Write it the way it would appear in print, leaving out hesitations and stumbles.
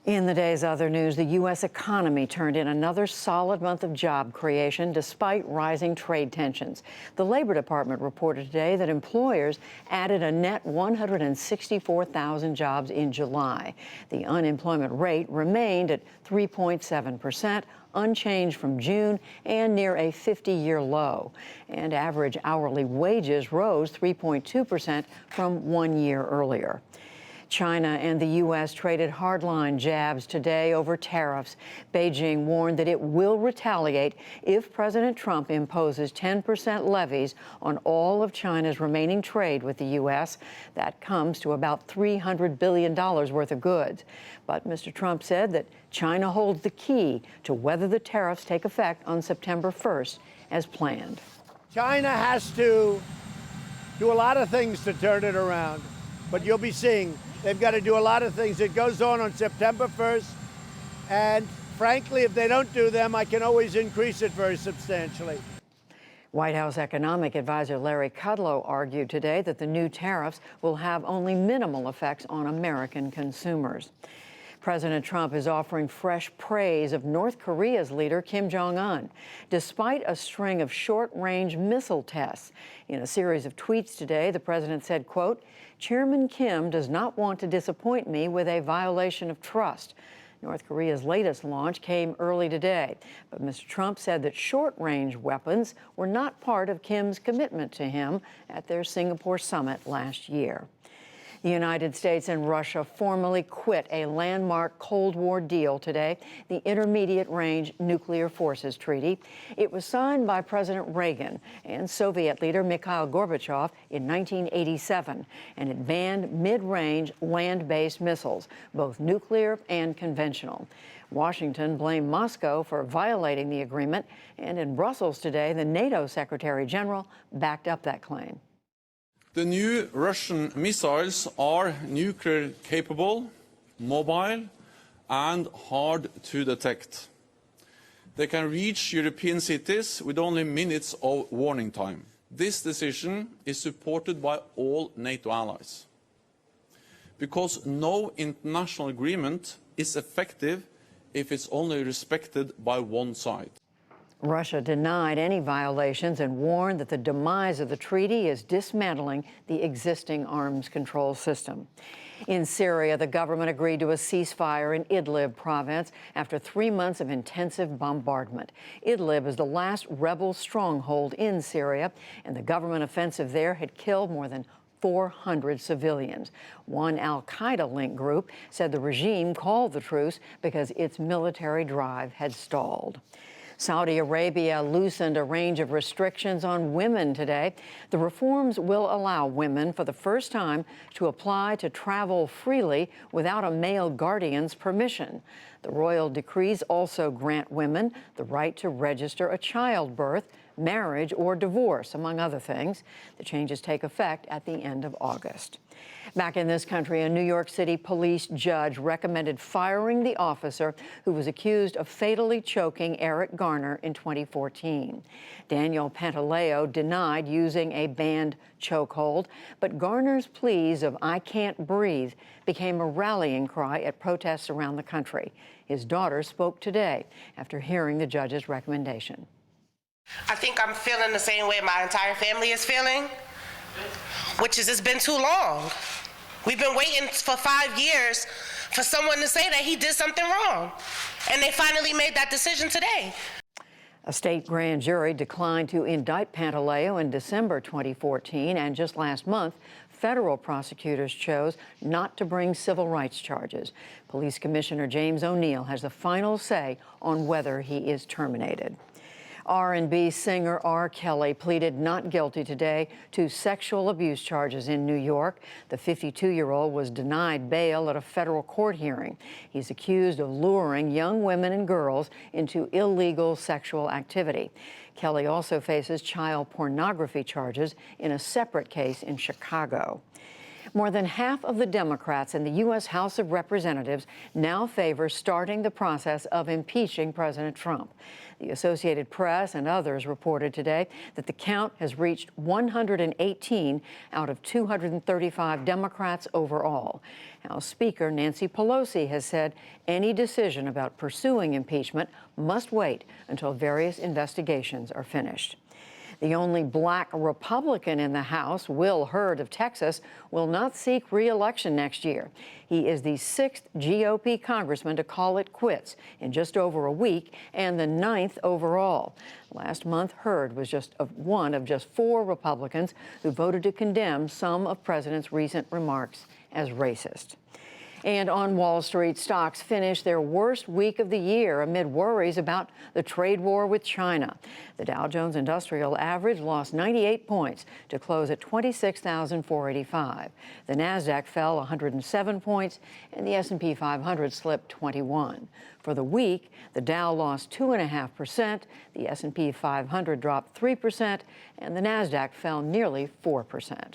In the day's other news, the U.S. economy turned in another solid month of job creation despite rising trade tensions. The Labor Department reported today that employers added a net 164,000 jobs in July. The unemployment rate remained at 3.7%, unchanged from June and near a 50-year low. And average hourly wages rose 3.2% from 1 year earlier. China and the U.S. traded hardline jabs today over tariffs. Beijing warned that it will retaliate if President Trump imposes 10% levies on all of China's remaining trade with the U.S. That comes to about $300 billion worth of goods. But Mr. Trump said that China holds the key to whether the tariffs take effect on September 1st as planned. China has to do a lot of things to turn it around, but you'll be seeing they've got to do a lot of things. It goes on September 1st, and frankly, if they don't do them, I can always increase it very substantially. White House economic advisor Larry Kudlow argued today that the new tariffs will have only minimal effects on American consumers. President Trump is offering fresh praise of North Korea's leader, Kim Jong-un, despite a string of short-range missile tests. In a series of tweets today, the president said, quote, "Chairman Kim does not want to disappoint me with a violation of trust." North Korea's latest launch came early today, but Mr. Trump said that short-range weapons were not part of Kim's commitment to him at their Singapore summit last year. The United States and Russia formally quit a landmark Cold War deal today, the Intermediate Range Nuclear Forces Treaty. It was signed by President Reagan and Soviet leader Mikhail Gorbachev in 1987, and it banned mid-range land-based missiles, both nuclear and conventional. Washington blamed Moscow for violating the agreement, and in Brussels today, the NATO Secretary General backed up that claim. The new Russian missiles are nuclear capable, mobile, and hard to detect. They can reach European cities with only minutes of warning time. This decision is supported by all NATO allies, because no international agreement is effective if it's only respected by one side. Russia denied any violations and warned that the demise of the treaty is dismantling the existing arms control system. In Syria, the government agreed to a ceasefire in Idlib province after 3 months of intensive bombardment. Idlib is the last rebel stronghold in Syria, and the government offensive there had killed more than 400 civilians. One al-Qaeda-linked group said the regime called the truce because its military drive had stalled. Saudi Arabia loosened a range of restrictions on women today. The reforms will allow women for the first time to apply to travel freely without a male guardian's permission. The royal decrees also grant women the right to register a childbirth, marriage, or divorce, among other things. The changes take effect at the end of August. Back in this country, a New York City police judge recommended firing the officer who was accused of fatally choking Eric Garner in 2014. Daniel Pantaleo denied using a banned chokehold, but Garner's pleas of "I can't breathe" became a rallying cry at protests around the country. His daughter spoke today after hearing the judge's recommendation. I think I'm feeling the same way my entire family is feeling, which is it's been too long. We've been waiting for 5 years for someone to say that he did something wrong, and they finally made that decision today. A state grand jury declined to indict Pantaleo in December 2014, and just last month, federal prosecutors chose not to bring civil rights charges. Police Commissioner James O'Neill has the final say on whether he is terminated. R&B singer R. Kelly pleaded not guilty today to sexual abuse charges in New York. The 52-year-old was denied bail at a federal court hearing. He's accused of luring young women and girls into illegal sexual activity. Kelly also faces child pornography charges in a separate case in Chicago. More than half of the Democrats in the U.S. House of Representatives now favor starting the process of impeaching President Trump. The Associated Press and others reported today that the count has reached 118 out of 235 Democrats overall. House Speaker Nancy Pelosi has said any decision about pursuing impeachment must wait until various investigations are finished. The only black Republican in the House, Will Hurd of Texas, will not seek re-election next year. He is the 6th GOP congressman to call it quits in just over a week and the 9th overall. Last month, Hurd was one of just 4 Republicans who voted to condemn some of President's recent remarks as racist. And on Wall Street, stocks finished their worst week of the year amid worries about the trade war with China. The Dow Jones Industrial Average lost 98 points to close at 26,485. The Nasdaq fell 107 points, and the S&P 500 slipped 21. For the week, the Dow lost 2.5%, the S&P 500 dropped 3%, and the Nasdaq fell nearly 4%.